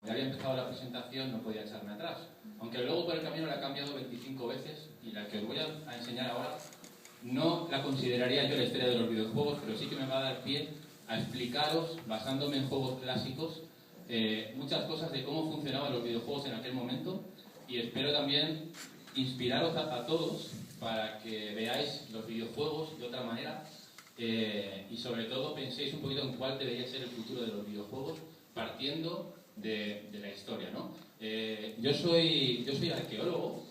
Ya había empezado la presentación, no podía echarme atrás. Aunque luego por el camino la he cambiado 25 veces y la que os voy a enseñar ahora no la consideraría yo la historia de los videojuegos, pero sí que me va a dar pie a explicaros, basándome en juegos clásicos, muchas cosas de cómo funcionaban los videojuegos en aquel momento, y espero también inspiraros a todos para que veáis los videojuegos de otra manera y sobre todo penséis un poquito en cuál debería ser el futuro de los videojuegos partiendo de la historia, ¿no? Yo soy arqueólogo,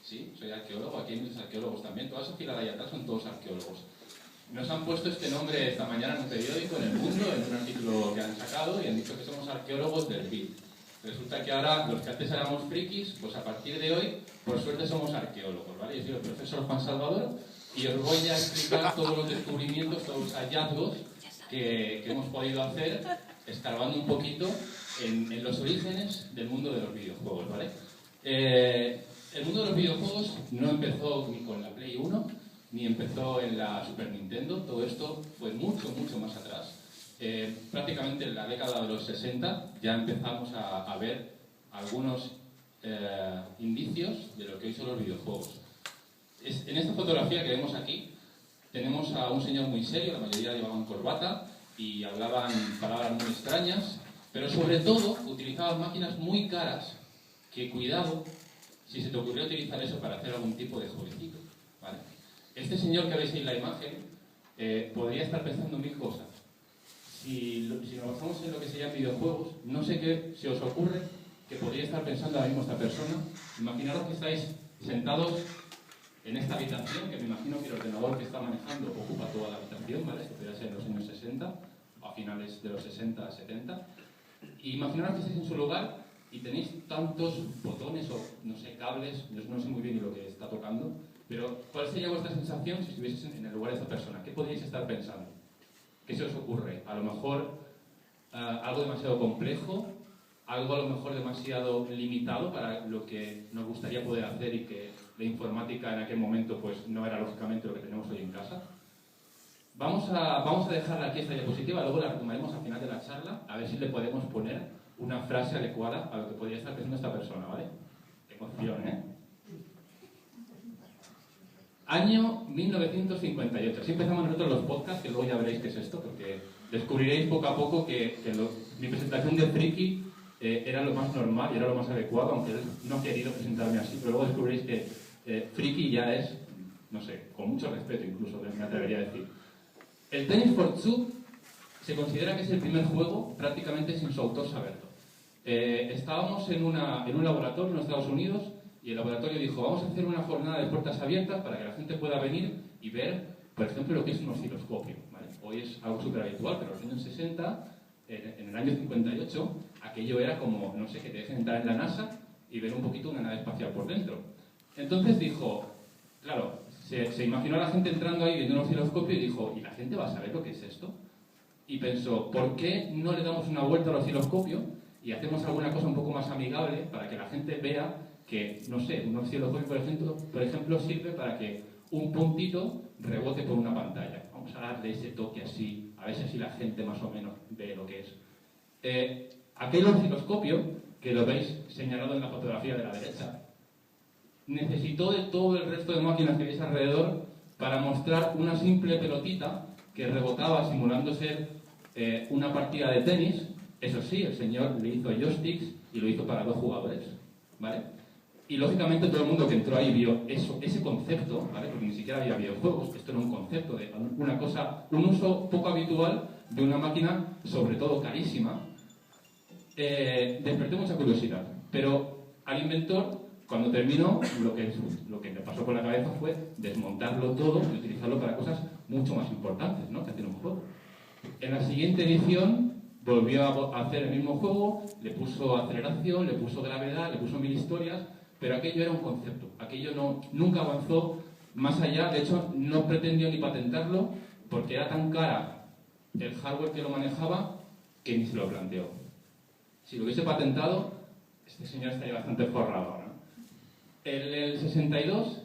sí, soy arqueólogo, aquí hay muchos arqueólogos también, toda esa fila de ahí atrás son todos arqueólogos. Nos han puesto este nombre esta mañana en un periódico, en El Mundo, en un artículo que han sacado, y han dicho que somos arqueólogos del beat. Resulta que ahora, los que antes éramos frikis, pues a partir de hoy, por suerte somos arqueólogos, ¿vale? Yo soy el profesor Juan Salvador, y os voy a explicar todos los descubrimientos, todos los hallazgos que hemos podido hacer, escarbando un poquito en los orígenes del mundo de los videojuegos, ¿vale? El mundo de los videojuegos no empezó ni con la Play 1, ni empezó en la Super Nintendo, todo esto fue mucho, mucho más atrás. Prácticamente en la década de los 60 ya empezamos a ver algunos indicios de lo que hoy son los videojuegos. En esta fotografía que vemos aquí tenemos a un señor muy serio, la mayoría llevaban corbata y hablaban palabras muy extrañas, pero sobre todo utilizaban máquinas muy caras, que cuidado si se te ocurrió utilizar eso para hacer algún tipo de jueguecito, ¿vale? Este señor que veis ahí en la imagen podría estar pensando mil cosas. Si nos basamos en lo que se llama videojuegos, no sé qué se os ocurre que podría estar pensando ahora mismo esta persona. Imaginaros que estáis sentados en esta habitación, que me imagino que el ordenador que está manejando ocupa toda la habitación, ¿vale? Esto podría ser en los años 60, o a finales de los 60, 70. Y imaginaros que estáis en su lugar y tenéis tantos botones o, no sé, cables, no sé muy bien lo que está tocando, pero ¿cuál sería vuestra sensación si estuvieseis en el lugar de esta persona? ¿Qué podríais estar pensando? ¿Qué se os ocurre? A lo mejor algo demasiado complejo, algo a lo mejor demasiado limitado para lo que nos gustaría poder hacer y que la informática en aquel momento pues no era lógicamente lo que tenemos hoy en casa. Vamos a dejarla aquí esta diapositiva, luego la retomaremos al final de la charla, a ver si le podemos poner una frase adecuada a lo que podría estar pensando esta persona, ¿vale? Emoción, ¿eh? Año 1958. Así empezamos nosotros los podcasts, que luego ya veréis qué es esto, porque descubriréis poco a poco que mi presentación de friki era lo más normal y era lo más adecuado, aunque él no ha querido presentarme así, pero luego descubriréis que friki ya es, no sé, con mucho respeto incluso, me atrevería a decir. El Tennis for Two se considera que es el primer juego prácticamente sin su autor saberlo. Estábamos en un laboratorio en los Estados Unidos y el laboratorio dijo, vamos a hacer una jornada de puertas abiertas para que la gente pueda venir y ver, por ejemplo, lo que es un osciloscopio, ¿vale? Hoy es algo súper habitual, pero en los años 60, en el año 58, aquello era como, no sé, que te dejen entrar en la NASA y ver un poquito una nave espacial por dentro. Entonces dijo, claro, se imaginó a la gente entrando ahí viendo un osciloscopio y dijo, ¿y la gente va a saber lo que es esto? Y pensó, ¿por qué no le damos una vuelta al osciloscopio y hacemos alguna cosa un poco más amigable para que la gente vea que, no sé, un osciloscopio, por ejemplo, sirve para que un puntito rebote por una pantalla? Vamos a darle ese toque así, a ver si así la gente más o menos ve lo que es. Aquel osciloscopio, que lo veis señalado en la fotografía de la derecha, necesitó de todo el resto de máquinas que veis alrededor para mostrar una simple pelotita que rebotaba simulando ser una partida de tenis. Eso sí, el señor le hizo joysticks y lo hizo para 2 jugadores, ¿vale? Y lógicamente todo el mundo que entró ahí vio ese concepto, ¿vale? Porque ni siquiera había videojuegos, esto era un concepto de una cosa, un uso poco habitual de una máquina, sobre todo carísima. Desperté mucha curiosidad, pero al inventor, cuando terminó, lo que le pasó por la cabeza fue desmontarlo todo y utilizarlo para cosas mucho más importantes, ¿no?, que hacer un juego. En la siguiente edición volvió a hacer el mismo juego, le puso aceleración, le puso gravedad, le puso 1000 historias, pero aquello era un concepto, aquello nunca avanzó más allá. De hecho no pretendió ni patentarlo porque era tan cara el hardware que lo manejaba que ni se lo planteó. Si lo hubiese patentado, este señor estaría bastante forrado, ¿no? En el 62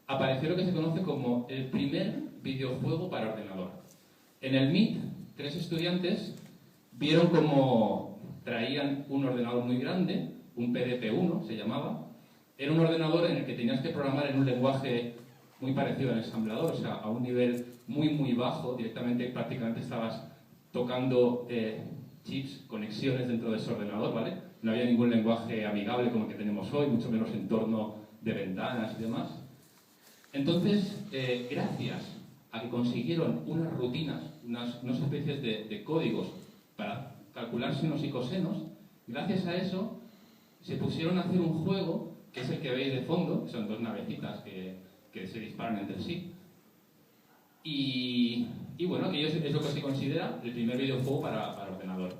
apareció lo que se conoce como el primer videojuego para ordenador. En el MIT, 3 estudiantes vieron como traían un ordenador muy grande, un PDP-1 se llamaba. Era un ordenador en el que tenías que programar en un lenguaje muy parecido al ensamblador, o sea, a un nivel muy bajo, directamente prácticamente estabas tocando chips, conexiones dentro de ese ordenador, ¿vale? No había ningún lenguaje amigable como el que tenemos hoy, mucho menos entorno de ventanas y demás. Entonces, gracias a que consiguieron unas rutinas, unas especies de códigos para calcular senos y cosenos, gracias a eso se pusieron a hacer un juego, que es el que veis de fondo, que son dos navecitas que se disparan entre sí. Y bueno, que es lo que se considera el primer videojuego para ordenador.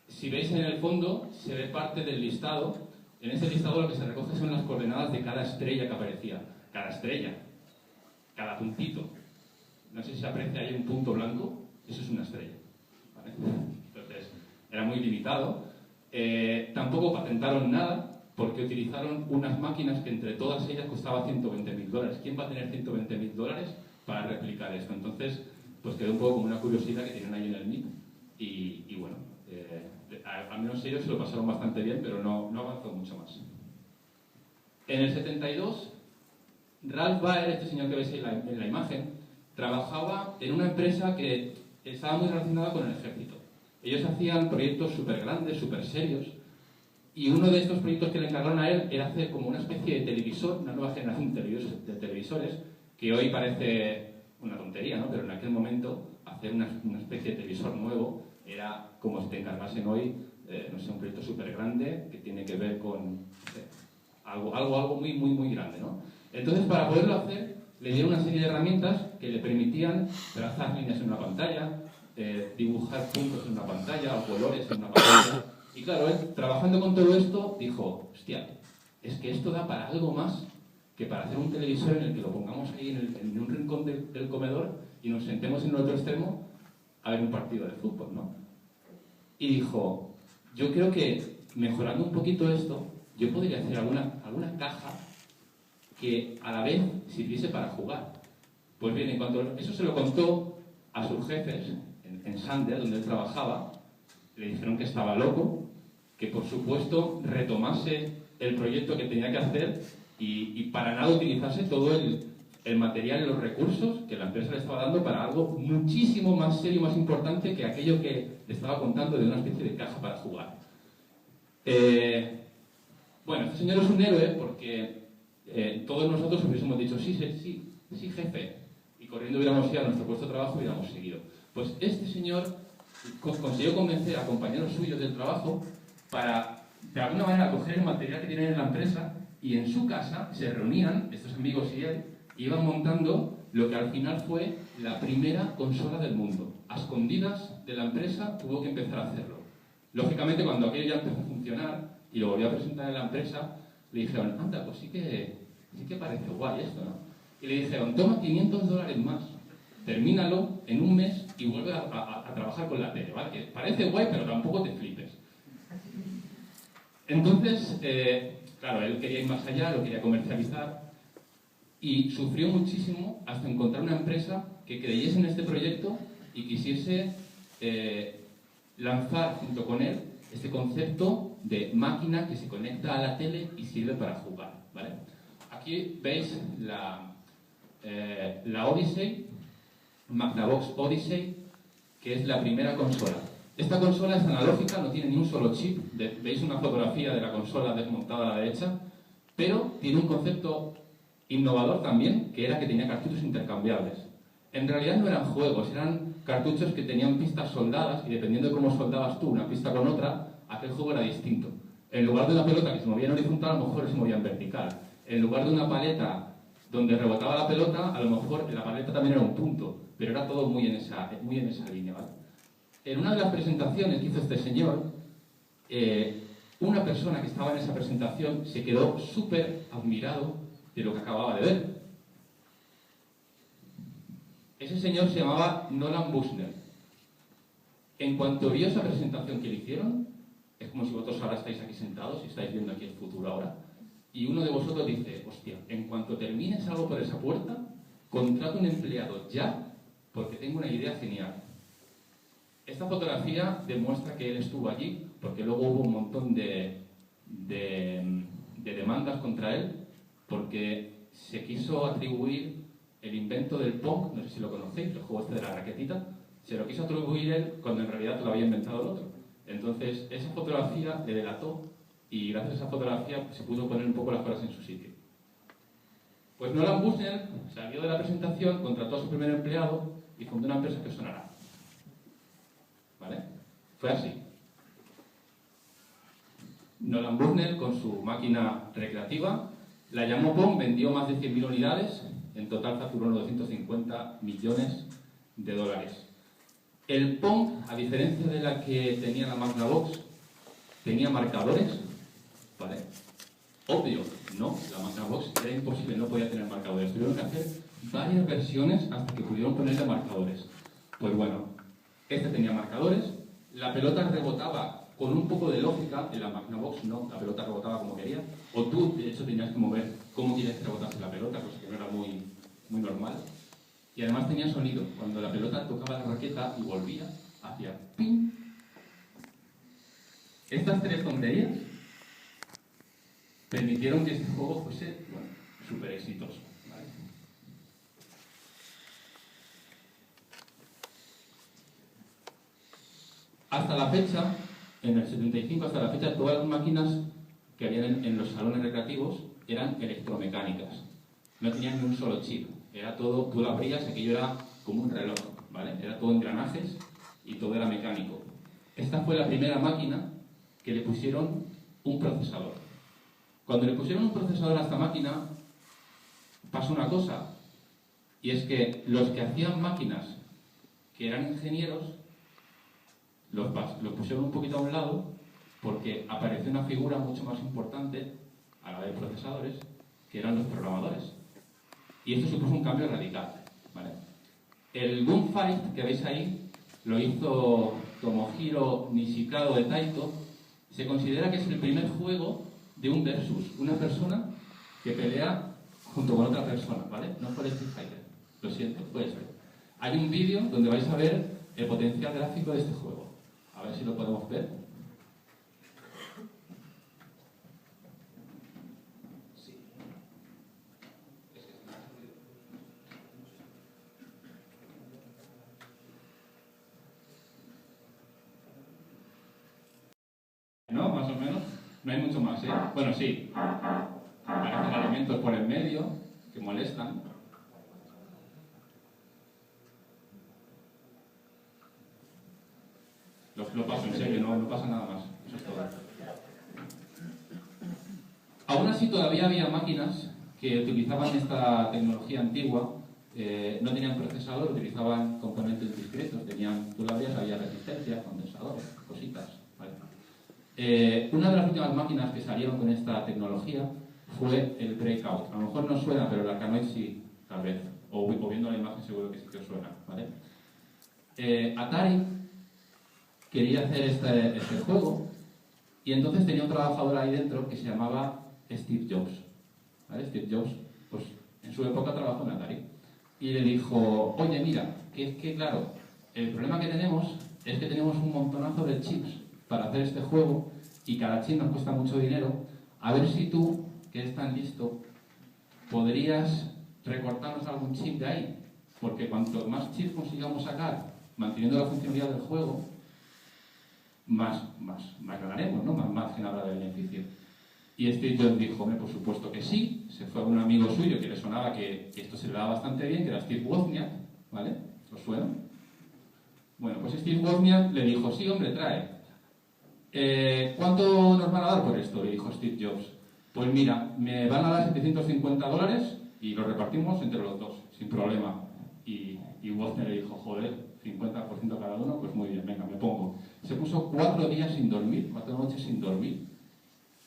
Si veis en el fondo, se ve parte del listado. En ese listado lo que se recoge son las coordenadas de cada estrella que aparecía. Cada estrella, cada puntito. No sé si se aprecia ahí un punto blanco, eso es una estrella, ¿vale? Entonces, era muy limitado. Tampoco patentaron nada, porque utilizaron unas máquinas que entre todas ellas costaba $120.000. ¿Quién va a tener $120.000 para replicar esto? Entonces, pues quedó un poco como una curiosidad que tienen ahí en el MIT. Y bueno, al menos ellos se lo pasaron bastante bien, pero no avanzó mucho más. En el 72, Ralph Baer, este señor que veis en la imagen, trabajaba en una empresa que estaba muy relacionada con el ejército. Ellos hacían proyectos súper grandes, súper serios, y uno de estos proyectos que le encargaron a él era hacer como una especie de televisor, una nueva generación de televisores, que hoy parece una tontería, ¿no? Pero en aquel momento hacer una especie de televisor nuevo era como si te encargasen hoy, no sé, un proyecto súper grande que tiene que ver con algo muy grande, ¿no? Entonces, para poderlo hacer, le dieron una serie de herramientas que le permitían trazar líneas en una pantalla, dibujar puntos en una pantalla o colores en una pantalla. Y claro, él, trabajando con todo esto, dijo, hostia, es que esto da para algo más que para hacer un televisor en el que lo pongamos ahí en un rincón del comedor y nos sentemos en el otro extremo a ver un partido de fútbol, ¿no? Y dijo, yo creo que mejorando un poquito esto, yo podría hacer alguna caja que a la vez sirviese para jugar. Pues bien, en cuanto eso se lo contó a sus jefes en Sander, donde él trabajaba, le dijeron que estaba loco, que por supuesto retomase el proyecto que tenía que hacer y para nada utilizase todo el material y los recursos que la empresa le estaba dando para algo muchísimo más serio, más importante que aquello que le estaba contando de una especie de caja para jugar. Bueno, este señor es un héroe porque todos nosotros hubiésemos dicho sí, jefe, y corriendo hubiéramos ido a nuestro puesto de trabajo y hubiéramos seguido. Pues este señor consiguió convencer a compañeros suyos del trabajo para, de alguna manera, coger el material que tienen en la empresa y en su casa se reunían, estos amigos y él, y iban montando lo que al final fue la primera consola del mundo. A escondidas de la empresa tuvo que empezar a hacerlo. Lógicamente, cuando aquello ya empezó a funcionar y lo volvió a presentar en la empresa, le dijeron, anda, pues sí que parece guay esto, ¿no? Y le dijeron, toma $500 más, termínalo en un mes y vuelve a trabajar con la tele, ¿vale? Que parece guay, pero tampoco te flipes. Entonces, claro, él quería ir más allá, lo quería comercializar y sufrió muchísimo hasta encontrar una empresa que creyese en este proyecto y quisiese lanzar junto con él este concepto de máquina que se conecta a la tele y sirve para jugar, ¿vale? Aquí veis la Odyssey, Magnavox Odyssey, que es la primera consola. Esta consola es analógica, no tiene ni un solo chip. Veis una fotografía de la consola desmontada a la derecha, pero tiene un concepto innovador también, que era que tenía cartuchos intercambiables. En realidad no eran juegos, eran cartuchos que tenían pistas soldadas y dependiendo de cómo soldabas tú una pista con otra, aquel juego era distinto. En lugar de una pelota que se movía en horizontal, a lo mejor se movía en vertical. En lugar de una paleta donde rebotaba la pelota, a lo mejor la paleta también era un punto, pero era todo muy en esa línea, ¿vale? En una de las presentaciones que hizo este señor, una persona que estaba en esa presentación se quedó súper admirado de lo que acababa de ver. Ese señor se llamaba Nolan Bushnell. En cuanto vio esa presentación que le hicieron, es como si vosotros ahora estáis aquí sentados y estáis viendo aquí el futuro ahora, y uno de vosotros dice, hostia, en cuanto termines algo por esa puerta, contrato un empleado ya, porque tengo una idea genial. Esta fotografía demuestra que él estuvo allí porque luego hubo un montón de demandas contra él, porque se quiso atribuir el invento del Pong, no sé si lo conocéis, el juego este de la raquetita, se lo quiso atribuir él cuando en realidad lo había inventado el otro. Entonces, esa fotografía le delató y gracias a esa fotografía pues, se pudo poner un poco las cosas en su sitio. Pues Nolan Bushnell salió de la presentación, contrató a su primer empleado y fundó una empresa que os sonará. ¿Vale? Fue así. Nolan Bushnell, con su máquina recreativa, la llamó Pong, vendió más de 100.000 unidades, en total facturó 950 millones de dólares. El Pong, a diferencia de la que tenía la Magnavox, tenía marcadores, ¿vale? Obvio, no, la Magnavox era imposible, no podía tener marcadores. Tuvieron que hacer varias versiones hasta que pudieron ponerle marcadores. Pues bueno, este tenía marcadores, la pelota rebotaba con un poco de lógica, en la Magnavox no, la pelota rebotaba como quería, o tú de hecho tenías que mover cómo quieres que rebotase la pelota, cosa que no era muy normal. Y además tenía sonido, cuando la pelota tocaba la raqueta y volvía, hacía ping. Estas tres tonterías permitieron que este juego fuese, bueno, súper exitoso. ¿Vale? Hasta la fecha, en el 75 hasta la fecha, todas las máquinas que habían en los salones recreativos eran electromecánicas. No tenían ni un solo chip. Era todo, tú lo abrías, aquello era como un reloj, ¿vale? Era todo engranajes y todo era mecánico. Esta fue la primera máquina que le pusieron un procesador. Cuando le pusieron un procesador a esta máquina, pasó una cosa, y es que los que hacían máquinas que eran ingenieros, los pusieron un poquito a un lado, porque apareció una figura mucho más importante a la de procesadores, que eran los programadores. Y esto supuso un cambio radical, ¿vale? El Gunfight que veis ahí lo hizo Tomohiro Nishikawa de Taito. Se considera que es el primer juego de un versus, una persona que pelea junto con otra persona, ¿vale? No fue el Street Fighter, lo siento, fue este. Hay un vídeo donde vais a ver el potencial gráfico de este juego. A ver si lo podemos ver. ¿No? Más o menos. No hay mucho más, ¿eh? Bueno, sí. Aparecen elementos por el medio que molestan. Lo paso en serio, no pasa nada más. Eso es todo. Aún así, todavía había máquinas que utilizaban esta tecnología antigua. No tenían procesador, utilizaban componentes discretos. Tú lo abrías, había resistencia, condensadores, cositas. ¿Vale? Una de las últimas máquinas que salieron con esta tecnología fue el Breakout. A lo mejor no suena, pero el Arkanoid sí, tal vez. O viendo la imagen seguro que sí que os suena. ¿Vale? Atari quería hacer este juego y entonces tenía un trabajador ahí dentro que se llamaba Steve Jobs. ¿Vale? Steve Jobs, pues en su época trabajó en Atari. Y le dijo, oye, mira, que claro, el problema que tenemos es que tenemos un montonazo de chips para hacer este juego y cada chip nos cuesta mucho dinero. A ver si tú, que eres tan listo, podrías recortarnos algún chip de ahí. Porque cuanto más chips consigamos sacar, manteniendo la funcionalidad del juego, más ganaremos, ¿no? Más margen habrá de beneficio. Y Steve Jobs dijo, por supuesto que sí. Se fue a un amigo suyo que le sonaba que esto se le daba bastante bien, que era Steve Wozniak, ¿vale? ¿Os suena? Bueno, pues Steve Wozniak le dijo, sí, hombre, trae. ¿Cuánto nos van a dar por esto? Le dijo Steve Jobs. Pues mira, me van a dar $750 y lo repartimos entre los dos, sin problema. Y Wozniak le dijo, joder, 50% cada uno, pues muy bien, venga, me pongo. Se puso 4 días sin dormir, 4 noches sin dormir,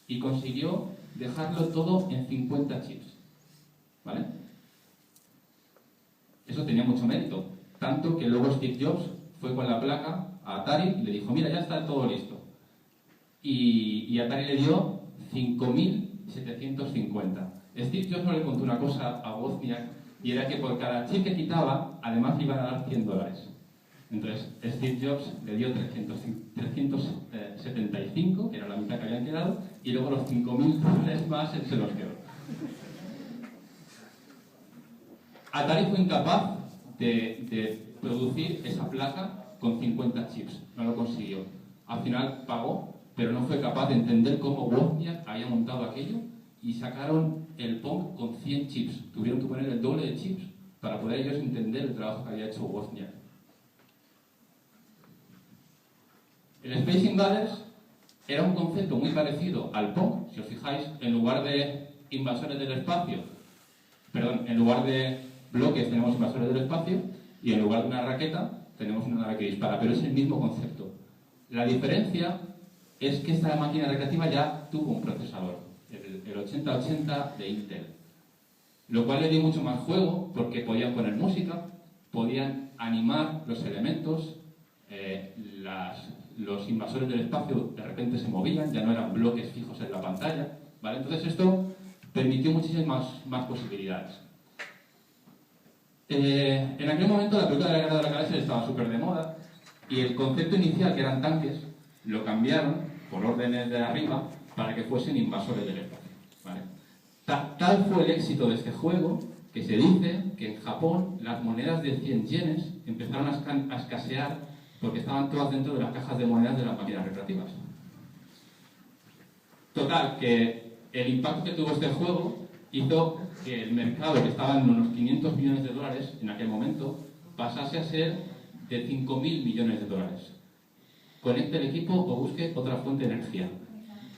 y consiguió dejarlo todo en 50 chips. ¿Vale? Eso tenía mucho mérito, tanto que luego Steve Jobs fue con la placa a Atari y le dijo, mira, ya está todo listo. Y Atari le dio 5.750. Steve Jobs no le contó una cosa a Wozniak, y era que por cada chip que quitaba, además le iban a dar $100. Entonces, Steve Jobs le dio 375, que era la mitad que habían quedado, y luego los $5.000 más él se los quedó. Atari fue incapaz de producir esa placa con 50 chips, no lo consiguió. Al final pagó, pero no fue capaz de entender cómo Wozniak había montado aquello y sacaron el Pong con 100 chips. Tuvieron que poner el doble de chips para poder ellos entender el trabajo que había hecho Wozniak. El Space Invaders era un concepto muy parecido al Pong. Si os fijáis, en lugar de invasores del espacio, en lugar de bloques tenemos invasores del espacio y en lugar de una raqueta tenemos una nave que dispara, pero es el mismo concepto. La diferencia es que esta máquina recreativa ya tuvo un procesador, el 8080 de Intel, lo cual le dio mucho más juego porque podían poner música, podían animar los elementos, los invasores del espacio de repente se movían, ya no eran bloques fijos en la pantalla, ¿vale? Entonces esto permitió muchísimas más posibilidades. En aquel momento la película de la Guerra de las Galaxias estaba súper de moda y el concepto inicial, que eran tanques, lo cambiaron por órdenes de arriba para que fuesen invasores del espacio, ¿vale? Tal fue el éxito de este juego que se dice que en Japón las monedas de 100 yenes empezaron a escasear porque estaban todas dentro de las cajas de monedas de las máquinas recreativas. Total, que el impacto que tuvo este juego hizo que el mercado, que estaba en unos 500 millones de dólares en aquel momento, pasase a ser de 5.000 millones de dólares. Conecte el equipo o busque otra fuente de energía.